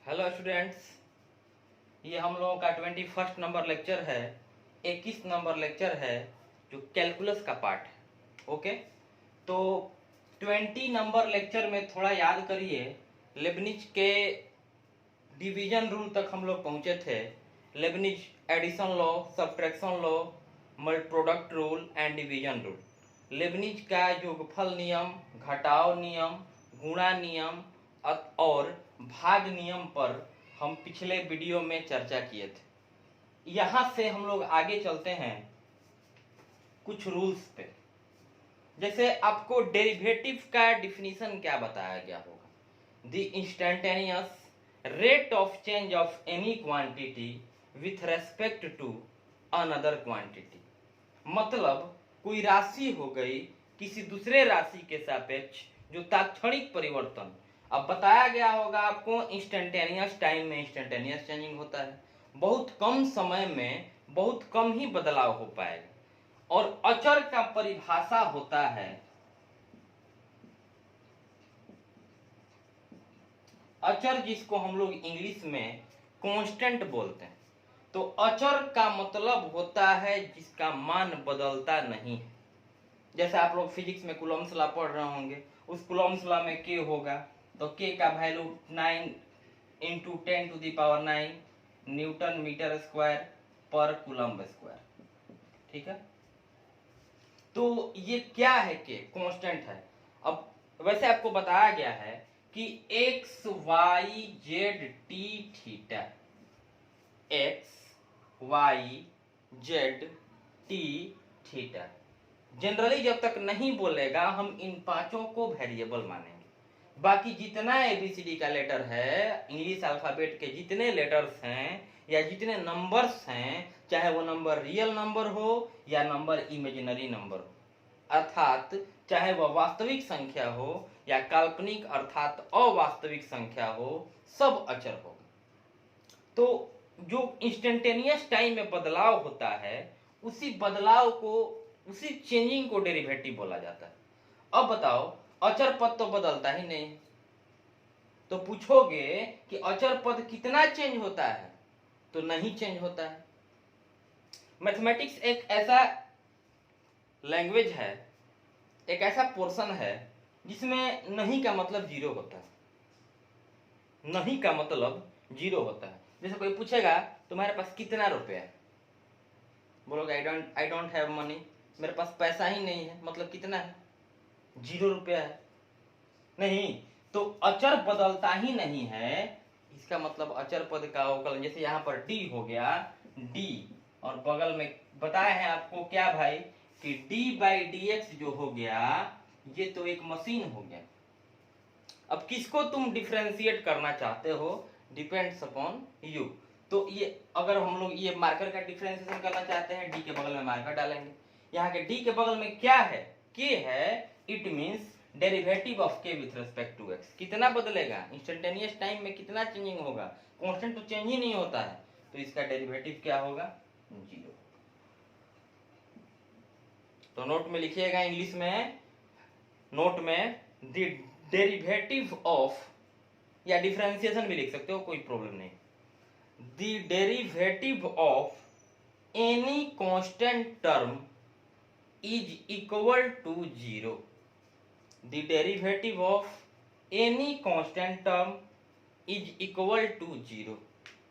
Hello students, ये हम लोगों का 21 नंबर लेक्चर है। 21 नंबर लेक्चर है जो कैलकुलस का पार्ट है। ओके, तो 20 नंबर लेक्चर में थोड़ा याद करिए, लेबनिज के डिवीजन रूल तक हम लोग पहुंचे थे। Leibniz addition law, subtraction law, product rule and division rule. Leibniz का योगफल नियम, घटाव नियम, गुणा नियम और भाग नियम पर हम पिछले वीडियो में चर्चा किए थे। यहां से हम लोग आगे चलते हैं कुछ रूल्स पे। जैसे आपको डेरिवेटिव का डिफिनीशन क्या बताया गया होगा? The instantaneous rate of change of any quantity with respect to another quantity. मतलब कोई राशि हो गई किसी दूसरे राशि के सापेक्ष जो तात्क्षणिक परिवर्तन। अब बताया गया होगा आपको इंस्टेंटेनियस टाइम में इंस्टेंटेनियस चेंजिंग होता है, बहुत कम समय में बहुत कम ही बदलाव हो पाएगा। और अचर का परिभाषा होता है, अचर जिसको हम लोग इंग्लिश में कांस्टेंट बोलते हैं। तो अचर का मतलब होता है जिसका मान बदलता नहीं है। जैसे आप लोग फिजिक्स में कूलम्ब्स लॉ पढ़ रहे होंगे, उस कूलम्ब्स लॉ में के होगा तो के का value 9 into 10⁹ newton metre square पर कूलम्ब स्क्वायर। ठीक है, तो ये क्या है? के कांस्टेंट है। अब वैसे आपको बताया गया है कि x y z t theta, x y z t theta. Generally जब तक नहीं बोलेगा हम इन पांचों को वेरिएबल मानेंगे। बाकी जितना एबीसीडी का लेटर है, इंग्लिश अल्फाबेट के जितने लेटर्स हैं या जितने नंबर्स हैं, चाहे वो नंबर रियल नंबर हो या नंबर इमेजिनरी नंबर हो, अर्थात चाहे वह वास्तविक संख्या हो या काल्पनिक अर्थात अवास्तविक संख्या हो, सब अचर होगा। तो जो इंस्टेंटेनियस टाइम में बदलाव होता है, उसी बदलाव को, उसी चेंजिंग को डेरिवेटिव बोला जाता है। अब बताओ, अचर पद तो बदलता ही नहीं, तो पूछोगे कि अचर पद कितना चेंज होता है, तो नहीं चेंज होता है। मैथमेटिक्स एक ऐसा लैंग्वेज है, एक ऐसा पोर्शन है जिसमें नहीं का मतलब जीरो होता है। नहीं का मतलब जीरो होता है। जैसे कोई पूछेगा तुम्हारे पास कितना रुपया है, बोलोगे आई डोंट हैव मनी, मेरे पास पैसा ही नहीं है, मतलब कितना है? 0 रुपया है। नहीं, तो अचर बदलता ही नहीं है, इसका मतलब अचर पद का अवकलन। जैसे यहाँ पर डी हो गया, डी और बगल में बताया है आपको क्या भाई कि डी बाई डी एक्स जो हो गया, ये तो एक मशीन हो गया। अब किसको तुम डिफ्रेंशिएट करना चाहते हो, डिपेंड्स अपॉन यू। तो ये अगर हम लोग ये मार्कर का डिफ्रेंशिएशन करना चाहते हैं, डी के बगल में मार्कर डालेंगे। यहाँ के डी के बगल में क्या है? के है। इट मींस डेरिवेटिव ऑफ के विथ रिस्पेक्ट टू एक्स। कितना बदलेगा? इंस्टेंटेनियस टाइम में कितना चेंजिंग होगा? कांस्टेंट तो चेंज ही नहीं होता है, तो इसका डेरिवेटिव क्या होगा? 0। तो नोट में लिखिएगा, इंग्लिश में नोट में द डेरिवेटिव ऑफ, या डिफरेंशिएशन भी लिख सकते हो, कोई प्रॉब्लम नहीं। The derivative of any constant term is equal to 0। The derivative of any constant term is equal to 0।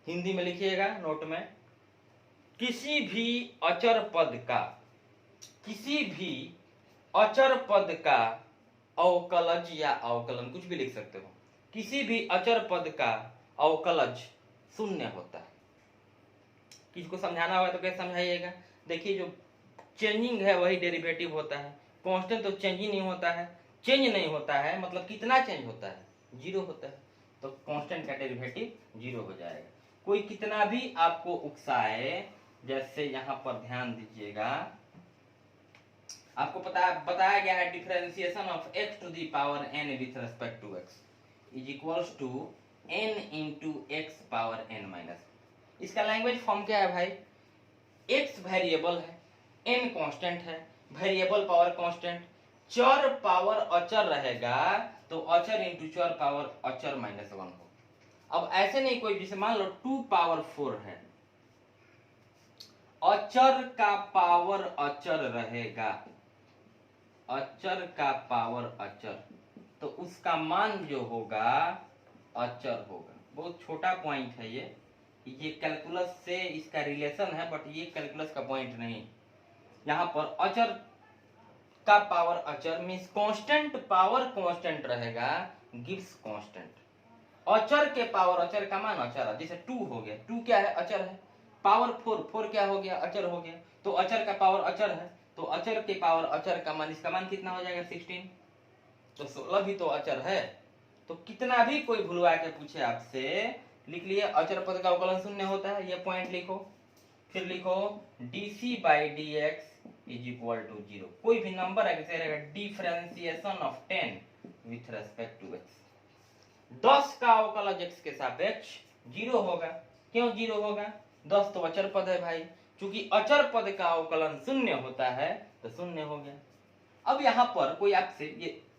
Hindi में लिखिएगा नोट में, किसी भी अचर पद का, किसी भी अचर पद का अवकलज या अवकलन, कुछ भी लिख सकते हो, किसी भी अचर पद का अवकलज शून्य होता है। किसको समझाना होगा तो कैसे समझाइएगा? देखिए, जो चेंजिंग है वही डेरिवेटिव होता है। कांस्टेंट तो चेंज ही नहीं होता है। चेंज नहीं होता है मतलब कितना चेंज होता है? 0 होता है। तो कांस्टेंट का डेरिवेटिव 0 हो जाएगा। कोई कितना भी आपको उकसाए, जैसे यहां पर ध्यान दीजिएगा, आपको बताया गया है differentiation of x to the power n with respect to x is equals to n into x power n minus. इसका लैंग्वेज फॉर्म क्या है भाई? x वेरिएबल है, n कांस्टेंट है, वेरिएबल पावर कांस्टेंट, चर पावर अचर रहेगा तो अचर इंटू चर पावर अचर -1 हो। अब ऐसे नहीं कोई, जैसे मान लो 2 पावर 4 है, अचर का पावर अचर रहेगा, अचर का पावर अचर, तो उसका मान जो होगा अचर होगा। बहुत छोटा पॉइंट है ये कैलकुलस से इसका रिलेशन है, बट ये कैलकुलस का पॉइंट नहीं। यहाँ पर अचर का पावर अचर मीन्स कांस्टेंट पावर कांस्टेंट रहेगा, गिव्स कांस्टेंट। अचर के पावर अचर का मान अचर है, जैसे 2 हो गया, 2 क्या है, अचर है। पावर 4, 4 क्या हो गया, अचर हो गया। तो अचर का पावर अचर है, तो अचर के पावर अचर का मान, इसका मान कितना हो जाएगा 16। तो 16 भी तो अचर है। तो कितना भी कोई भूलवा के पूछे आपसे, लिख लिए अचर पद का अवकलन शून्य होता है, ये पॉइंट लिखो। फिर लिखो dc by dx is equal to 0। कोई भी नंबर है कैसे रहेगा, differentiation of 10 with respect to x। 10 का अवकलज x के सापेक्ष 0 होगा। क्यों 0 होगा, 10 तो अचर पद है भाई, क्योंकि अचर पद का अवकलन शून्य होता है तो शून्य हो गया। अब यहाँ पर कोई आपसे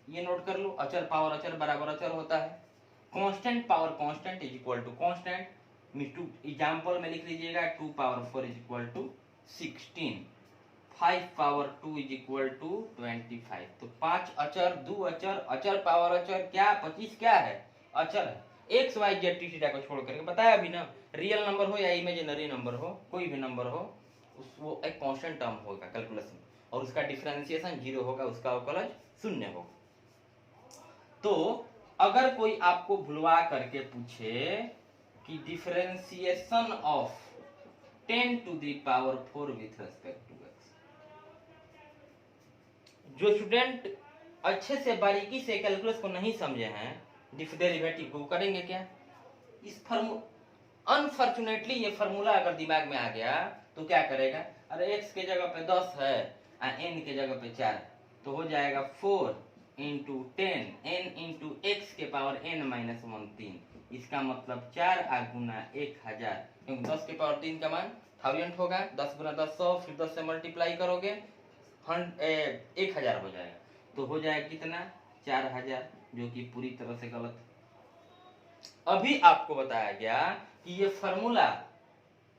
ये नोट कर लो, अचर पावर अचर बराबर अचर होता है, constant power constant is equal to constant. Example में लिख लीजिएगा 2 power 4 is equal to 16, 5 power 2 is equal to 25। तो 5 अचर, 2 अचर, अचर पावर अचर क्या 25 क्या है, अचर है। X y z t theta को छोड़ करके बताया अभी ना, रियल नंबर हो या इमेजिनरी नंबर हो, कोई भी नंबर हो, वो एक कांस्टेंट टर्म होगा कैलकुलस में, और उसका डिफरेंशिएशन 0 होगा, उसका अवकलज शून्य होगा। तो अगर कोई आपको भुलवा करके पूछे कि differentiation of 10 to the power 4 with respect to x, जो स्टूडेंट अच्छे से बारीकी से कैलकुलस को नहीं समझे हैं, डेरिवेटिव को करेंगे क्या, इस अनफॉर्चुनेटली ये फार्मूला अगर दिमाग में आ गया तो क्या करेगा, अरे x के जगह पे 10 है, n के जगह पे 4 है, तो हो जाएगा 4 इंटू 10 n इंटू एक्स के पावर n माइनस 1 3। इसका मतलब 4 गुना 1000, क्योंकि 10 के पावर 3 का मान 1000 होगा, 10 गुना 10 100, फिर 10 से मल्टीप्लाई करोगे 1000 हो जाएगा। तो हो जाएगा कितना 4000, जो कि पूरी तरह से गलत। अभी आपको बताया गया कि ये फार्मूला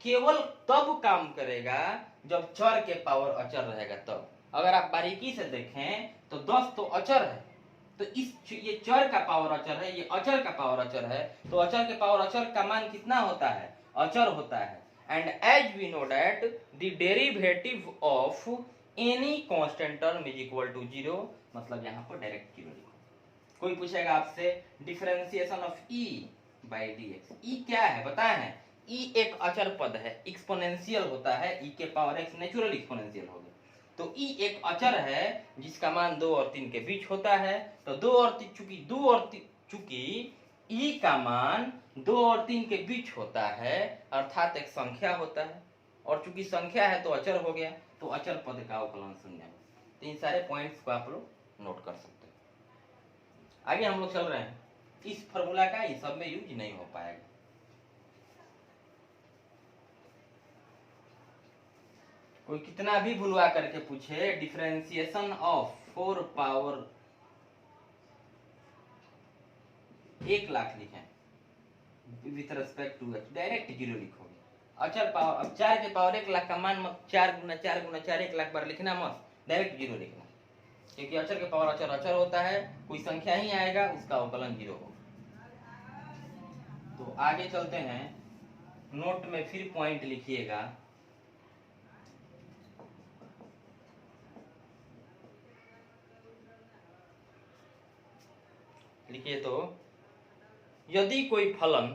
केवल तब काम करेगा जब चर के पावर अचर रहेगा तब। अगर आप बारीकी से देखें तो 10 तो अचर है, तो ये चर का पावर अचर है, ये अचर का पावर अचर है, तो अचर के पावर अचर का मान कितना होता है, अचर होता है। And as we know that the derivative of any constant term is equal to 0, मतलब यहाँ पर डायरेक्ट 0 लिखो। कोई पूछेगा आपसे differentiation of e by dx, e क्या है बताए हैं, e एक अचर पद है, एक्सपोनेंशियल होता है, e के पावर x नेचुरल एक्सपोनेंशियल हो गया। तो e एक अचर है जिसका मान 2 और 3 के बीच होता है। तो 2 और 3 चूंकि e का मान 2 और 3 के बीच होता है, अर्थात एक संख्या होता है, और चूंकि संख्या है तो अचर हो गया, तो अचर पद का अवकलन शून्य है। तो इन सारे पॉइंट्स को आप लोग नोट कर सकते हैं। आगे हम लोग चल रहे हैं, इस फॉर्मूला का ये सब में यूज नहीं हो पाएगा। कोई कितना भी भूलवा करके पूछे डिफरेंशिएशन ऑफ 4 पावर 1 लाख लिखें with respect to x, direct 0 लिखोगे। अचर पावर, अब 4 के पावर 1 लाख का मान मत 4 गुना 4 गुना 4 1 लाख बार लिखना मत, डायरेक्ट 0 लिखना, क्योंकि अचर के पावर अचर अचर होता है, कोई संख्या ही आएगा उसका अवकलन 0 होगा। तो आगे चलते हैं, नोट में फिर पॉइंट लिखिएगा, लिखिए तो यदि कोई फलन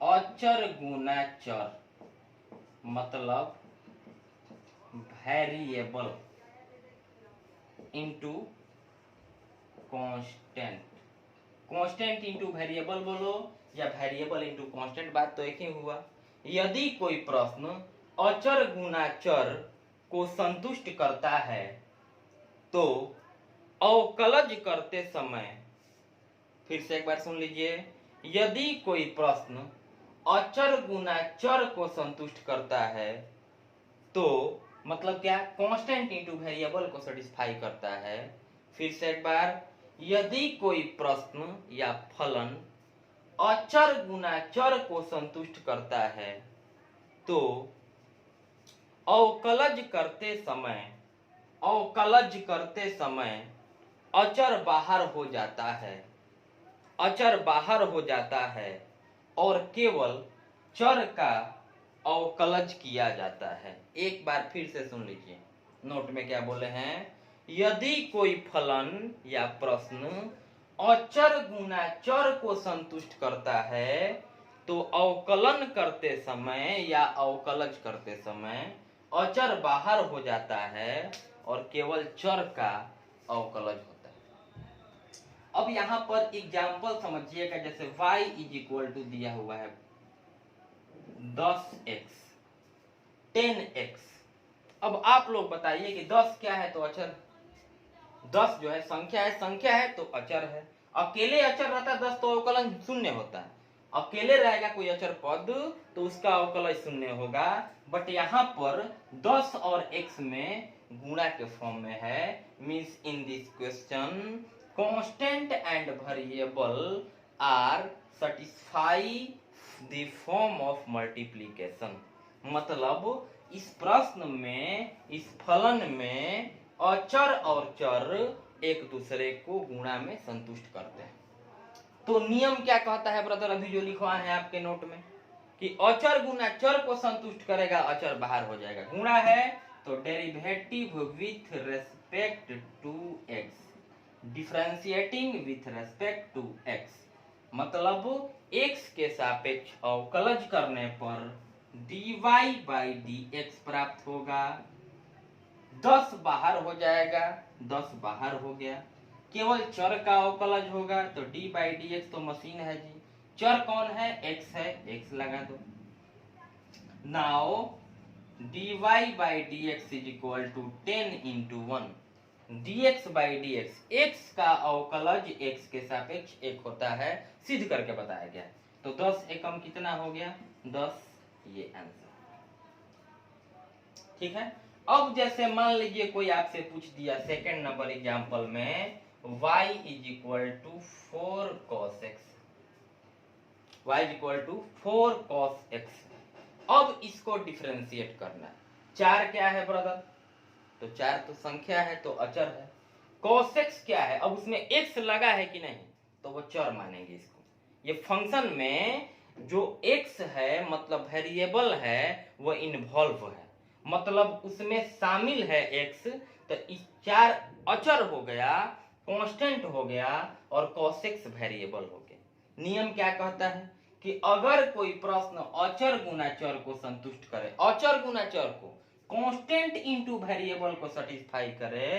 अचर गुना चर, मतलब variable into constant, constant into variable बोलो या वेरिएबल इंटू कांस्टेंट, बात तो एक ही हुआ। यदि कोई प्रश्न अचर गुना चर को संतुष्ट करता है तो अवकलज करते समय, फिर से एक बार सुन लीजिए, यदि कोई प्रश्न अचर गुना चर को संतुष्ट करता है तो मतलब क्या, कांस्टेंट इनटू वेरिएबल को सेटिस्फाई करता है। फिर से एक बार, यदि कोई प्रश्न या फलन अचर गुना चर को संतुष्ट करता है तो अवकलज करते समय अचर बाहर हो जाता है, अचर बाहर हो जाता है और केवल चर का अवकलज किया जाता है। एक बार फिर से सुन लीजिए, नोट में क्या बोले हैं, यदि कोई फलन या प्रश्न अचर गुना चर को संतुष्ट करता है तो अवकलन करते समय या अवकलज करते समय अचर बाहर हो जाता है और केवल चर का अवकलज होता है। अब यहां पर एग्जाम्पल समझिएगा, जैसे y इज इक्वल टू दिया हुआ है 10x 10x। अब आप लोग बताइए कि 10 क्या है, तो अचर। 10 जो है संख्या है तो अचर है। अकेले अचर रहता है 10 तो अवकलन शून्य होता है। अकेले रहेगा कोई अचर पद तो उसका अवकलन शून्य होगा। बट यहाँ पर 10 और x में गुणा के फॉर्म में है, means in this question constant and variable are satisfy the form of multiplication. मतलब इस प्रश्न में, इस फलन में अचर और चर एक दूसरे को गुणा में संतुष्ट करते हैं। तो नियम क्या कहता है ब्रदर, अभी जो लिखवा है आपके नोट में, कि अचर गुना चर को संतुष्ट करेगा, अचर बाहर हो जाएगा। गुणा है तो derivative with respect to x, differentiating with respect to x, मतलब x के सापेक्ष अवकलज करने पर dy बाई dx प्राप्त होगा। 10 बाहर हो जाएगा, 10 बाहर हो गया, केवल चर का अवकलज होगा तो d बाई dx तो मशीन है जी, चर कौन है, x है, x लगा दो। Now dy by dx is equal to 10 into 1, dx by dx, x का अवकलज x के सापेक्ष 1 होता है, सिद्ध करके बताया गया। तो 10 एकम कितना हो गया, 10, ये आंसर। ठीक है। अब जैसे मान लीजिए कोई आपसे पूछ दिया सेकंड नंबर एग्जांपल में y is equal to 4 cos x, y is equal to 4 cos x। अब इसको डिफरेंशिएट करना है। 4 क्या है ब्रदर, तो 4 तो संख्या है तो अचर है। cos x क्या है, अब उसमें x लगा है कि नहीं, तो वो चर मानेंगे इसको। ये फंक्शन में जो x है मतलब वेरिएबल है वो इन्वॉल्व है, मतलब उसमें शामिल है x, तो इस 4 अचर हो गया, कांस्टेंट हो गया और cos x वेरिएबल हो गया। नियम क्या कहता है कि अगर कोई प्रश्न अचर गुना चर को संतुष्ट करे, अचर गुना चर को कांस्टेंट इनटू वेरिएबल को सेटिस्फाई करे,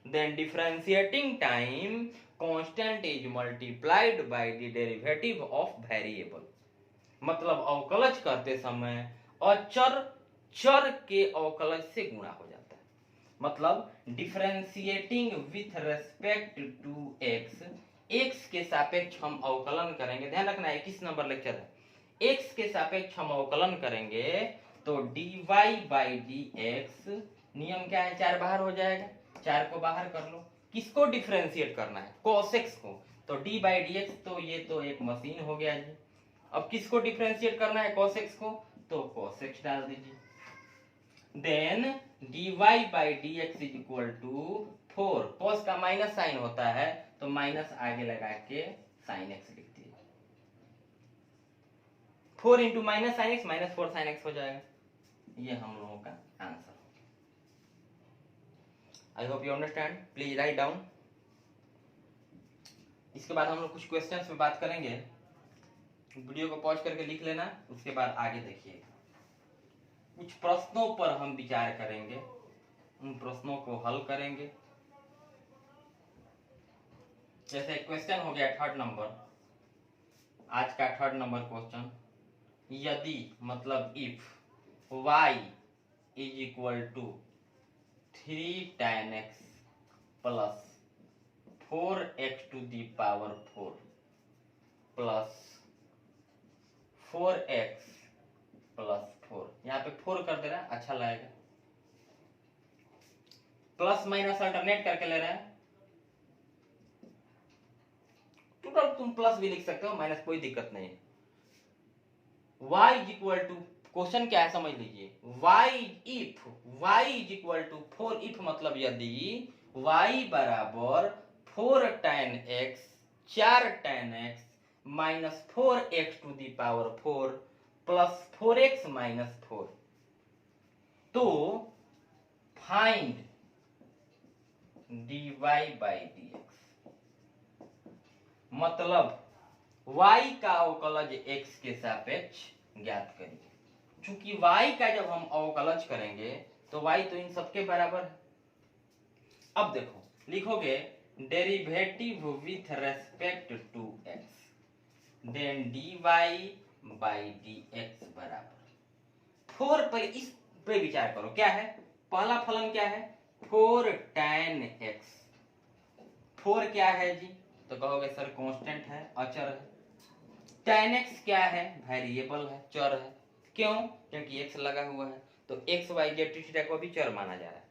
then differentiating time constant is multiplied by the derivative of variable. मतलब अवकलज करते समय अचर चर के अवकलज से गुणा हो जाता है। मतलब differentiating with respect to x, x के सापेक्ष हम अवकलन करेंगे। ध्यान रखना 21 नंबर लेक्चर है, एक्स के सापेक्ष हम अवकलन करेंगे तो dy बाई dx, नियम क्या है, 4 बाहर हो जाएगा, 4 को बाहर कर लो। किसको डिफरेंशिएट करना है, cos x को, तो d बाई dx, तो ये तो एक मशीन हो गया जी। अब किसको डिफरेंशिएट करना है, cos x को, तो cos x डाल दीजिए। Then dy by dx is equal to 4, cos का माइनस साइन होता है तो माइनस आगे लगा के साइन x लिख दीजिए। 4 into minus sine x, minus 4 sine x हो जाएगा। ये हम लोगों का answer. I hope you understand, please write down. इसके बाद हम लोग कुछ क्वेश्चंस पे बात करेंगे, वीडियो को पॉज करके लिख लेना, उसके बाद आगे देखिए। कुछ प्रश्नों पर हम विचार करेंगे, उन प्रश्नों को हल करेंगे। जैसे क्वेश्चन हो गया 3rd नंबर, आज का 3rd नंबर क्वेश्चन, यदि मतलब if y is equal to 3 tan x plus 4x to the power 4 plus 4x plus 4, यहाँ पे 4 कर दे रहा है, अच्छा लगेगा। प्लस माइनस अल्टरनेट करके ले रहे हैं, टोटल तुम प्लस भी लिख सकते हो, माइनस, कोई दिक्कत नहीं है। y is equal to, question क्या है समझ लीजिए, y is equal to 4 if मतलब यदि y बराबर 4 tan x 4 tan x minus 4x to the power 4 plus 4x minus 4, तो फाइंड dy बाई dx, मतलब y का अवकलज x के सापेक्ष ज्ञात करिए। चूंकि y का जब हम अवकलज करेंगे तो y तो इन सबके बराबर है। अब देखो लिखोगे derivative with respect to x, then dy by dx बराबर 4 पर, इस पे विचार करो, क्या है पहला फलन, क्या है 4 tan x, 4 क्या है जी, तो कहोगे सर कांस्टेंट है, अचर है। tan x क्या है, वेरिएबल है, चर है। क्यों, क्योंकि x लगा हुआ है, तो x y z थीटा को भी चर माना जा रहा है।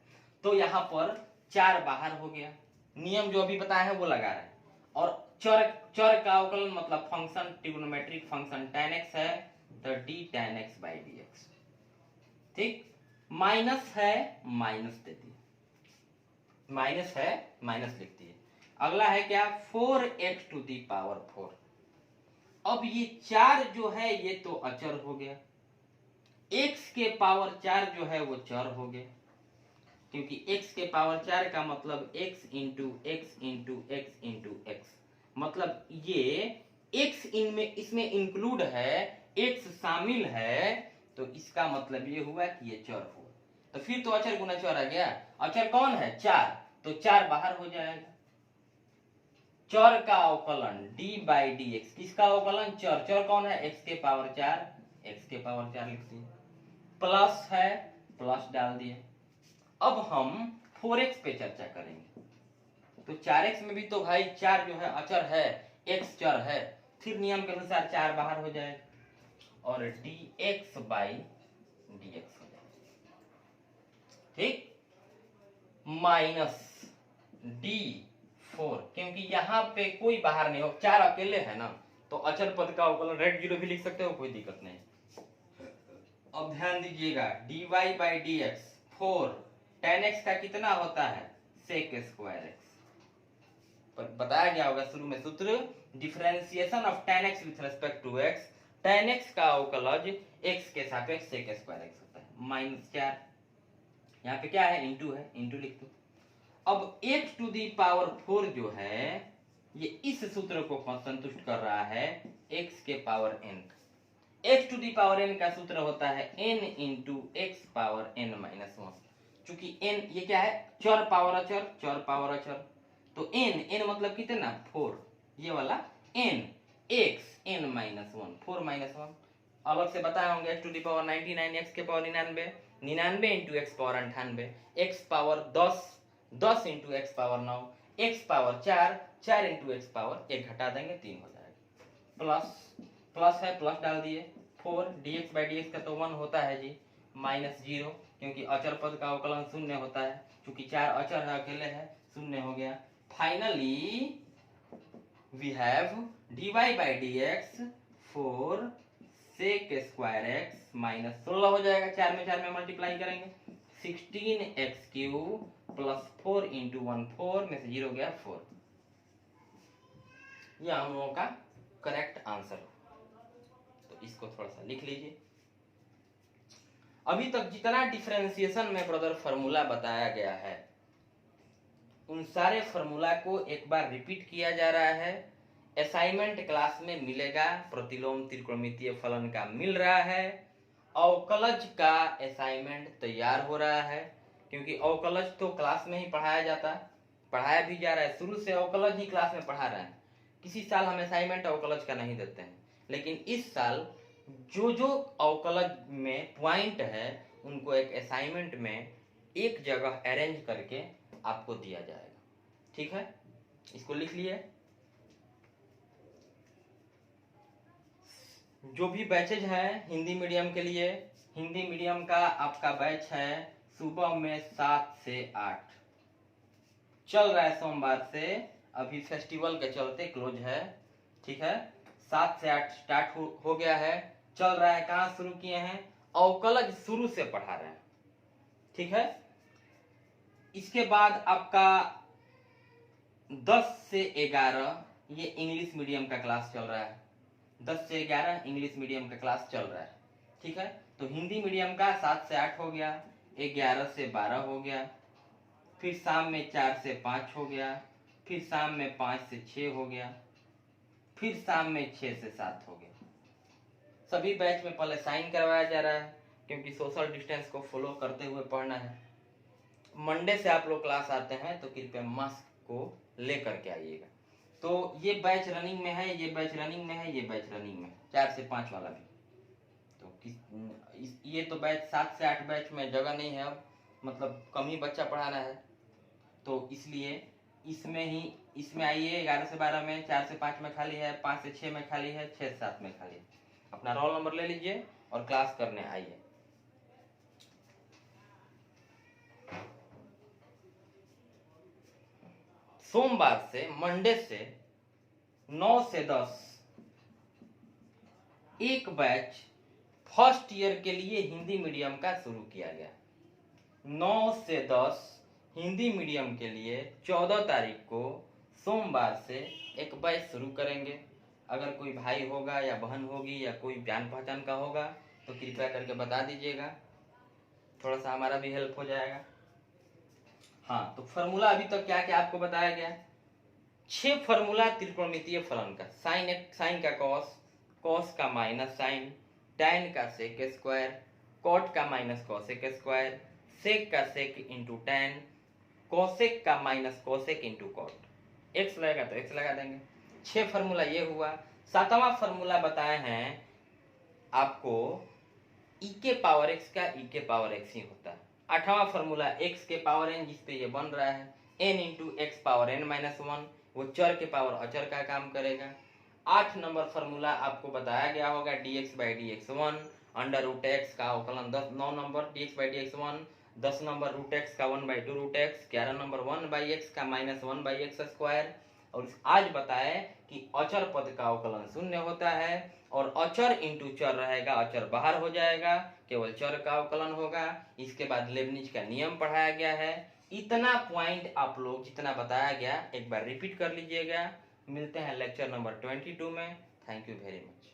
तो यहाँ पर 4 बाहर हो गया, नियम जो अभी बताया है वो लगा रहे हैं, और चर का अवकलन मतलब function, trigonometric function tan x है, तो d tan x by dx, ठीक। माइनस है, माइनस देती है, माइनस है, माइनस लिखती है। अगला है क्या 4x टू दी पावर 4। अब ये 4 जो है ये तो अचर हो गया, x के पावर 4 जो है वो चर हो गया, क्योंकि x के पावर 4 का मतलब x into x into x into x, मतलब ये x इनमें, इसमें इंक्लूड है, x शामिल है, तो इसका मतलब ये हुआ कि ये चर हुआ। तो फिर तो अचर गुना चर आ गया, अचर कौन है 4, तो 4 बाहर हो जाएगा। चर का अवकलन d बाई डी एक्स, किसका अवकलन, चर, चर कौन है x के पावर 4, x के पावर 4 लिख दिए, प्लस है, प्लस डाल दिए। अब हम 4x पे चर्चा करेंगे, तो 4x में भी तो भाई 4 जो है अचर है, x चर है, फिर नियम के अनुसार 4 बाहर हो जाएगा और dx बाई dx हो जाएगा, ठीक, माइनस d4, क्योंकि यहाँ पे कोई बाहर नहीं हो, 4 अकेले है ना, तो अचर पद का अवकलन रेड जीरो भी लिख सकते हो, कोई दिक्कत नहीं। अब ध्यान दीजिएगा dy by dx 4 tan x का कितना होता है sec स्क्वायर x, पर बताया गया होगा शुरू में सूत्र, differentiation of tan x with respect to x, tan x का अवकलज x के सापेक्ष sec स्क्वायर x होता है, माइनस 4, यहाँ पे क्या है इंटू है, इंटू लिख दो। अब x टू दी पावर 4 जो है ये इस सूत्र को संतुष्ट कर रहा है, x के power n, x to the power n का सूत्र होता है n into x power n minus 1, चूंकि n ये क्या है चर पावर अचर, चर पावर अचर, तो n मतलब कितना 4, ये वाला n x n minus 1, 4 minus 1, अलग से बताए होंगे x to the power 99, x के power 99, 99 into x power 98, x power 10, 10 into x power 9, x power 4, 4 into x power 1 घटा देंगे 3 हो जाएगा, प्लस प्लस है, प्लस डाल दिए, 4 dx बाई dx का तो 1 होता है जी, माइनस 0, क्योंकि अचर पद का अवकलन शून्य होता है, क्योंकि 4 अचर है, अकेले है, शून्य हो गया। Finally we have dy by dx 4 sec square x minus 16 हो जाएगा, 4 में मल्टीप्लाई करेंगे, 16x क्यूब प्लस 4 इंटू 1 4 में से 0 गया 4, यह हम लोगों का करेक्ट आंसर हो, तो इसको थोड़ा सा लिख लीजिए। अभी तक जितना डिफरेंशिएशन में ब्रदर फॉर्मूला बताया गया है उन सारे फॉर्मूला को एक बार रिपीट किया जा रहा है, असाइनमेंट क्लास में मिलेगा, प्रतिलोम त्रिकोणमितीय फलन का मिल रहा है, अवकलज का असाइनमेंट तैयार हो रहा है, क्योंकि अवकलज तो क्लास में ही पढ़ाया जाता, पढ़ाया भी जा रहा है, शुरू से अवकलज ही क्लास में पढ़ा रहे हैं, किसी साल हम असाइनमेंट अवकलज का नहीं देते हैं, लेकिन इस साल जो जो अवकलज में पॉइंट है उनको एक असाइनमेंट में एक जगह अरेंज करके आपको दिया जाएगा, ठीक है, इसको लिख लिए। जो भी बैचेज है हिंदी मीडियम के लिए, हिंदी मीडियम का आपका बैच है सुबह में 7 से 8, चल रहा है सोमवार से, अभी फेस्टिवल के चलते क्लोज है, ठीक है। 7 से 8 स्टार्ट हो गया है, चल रहा है। कहाँ शुरू किए हैं? अवकलज शुरू से पढ़ा रहे हैं, ठीक है। इसके बाद आपका 10 से 11 ये इंग्लिश मीडियम का क्लास चल रहा है। 10 से 11 इंग्लिश मीडियम का क्लास चल रहा है, ठीक है। तो हिंदी मीडियम का 7 से 8 हो गया, 11 से 12 हो गया, फिर शाम में 4 से 5 हो गया, फिर शाम में 5 से 6 हो गया, फिर शाम में 6 से 7 हो गया। सभी बैच में पहले साइन करवाया जा रहा है, क्योंकि सोशल डिस्टेंस को फॉलो करते हुए पढ़ना है। मंडे से आप लोग क्लास आते हैं तो कृपया मास्क को लेकर के आइएगा। तो ये बैच रनिंग में है, ये बैच रनिंग में है, ये बैच रनिंग में, 4 से 5 वाला भी। तो ये तो बैच 7 से 8 बैच में जगह नहीं है, अब मतलब कम ही बच्चा पढ़ाना है, तो इसलिए इसमें आइए। 11 से 12 में, 4 से 5 में खाली है, 5 से 6 में खाली है, 6 से 7 में खाली है। अपना रोल नंबर ले लीजिए और क्लास करने आइए। सोमवार से, मंडे से 9 से 10 एक बैच फर्स्ट ईयर के लिए हिंदी मीडियम का शुरू किया गया। 9 से 10 हिंदी मीडियम के लिए 14 तारीख को सोमवार से एक बैच शुरू करेंगे। अगर कोई भाई होगा या बहन होगी या कोई जान पहचान का होगा तो कृपया करके बता दीजिएगा, थोड़ा सा हमारा भी हेल्प हो जाएगा। हाँ, तो फॉर्मूला अभी तक क्या क्या आपको बताया गया? 6 फॉर्मूला त्रिकोणमितीय फलन का। साइन का कॉस, कॉस का माइनस साइन, टैन का सेक स्क्वायर, कॉट का माइनस कॉसेक स्क्वायर, सेक का सेक इंटू टैन, कोसेक का minus cosec into cot. X लगेगा तो एक्स लगा देंगे। 6 फॉर्मूला ये हुआ। 7वां फॉर्मूला बताए हैं आपको, ई के पावर एक्स का ई के पावर एक्स ही होता है। 8वां फॉर्मूला एक्स के पावर एन, जिसपे ये बन रहा है, n into x power n minus 1, वो चर के पावर अचर का काम करेगा। 8 नंबर फॉर्मूला आपको बताया गया होगा, dx by dx 1 under root x का अवकलन 9 number dx by dx 1, 10 number root x का 1/2 रूट एक्स, 11 नंबर 1/x का माइनस 1/x स्क्वायर। और आज बताए कि अचर पद का अवकलन 0 होता है और अचर इंटू चर रहेगा, अचर बाहर हो जाएगा, केवल चर का अवकलन होगा। इसके बाद लेबनिज का नियम पढ़ाया गया है। इतना पॉइंट आप लोग जितना बताया गया एक बार रिपीट कर लीजिएगा। मिलते हैं लेक्चर नंबर 22 में। Thank you very much.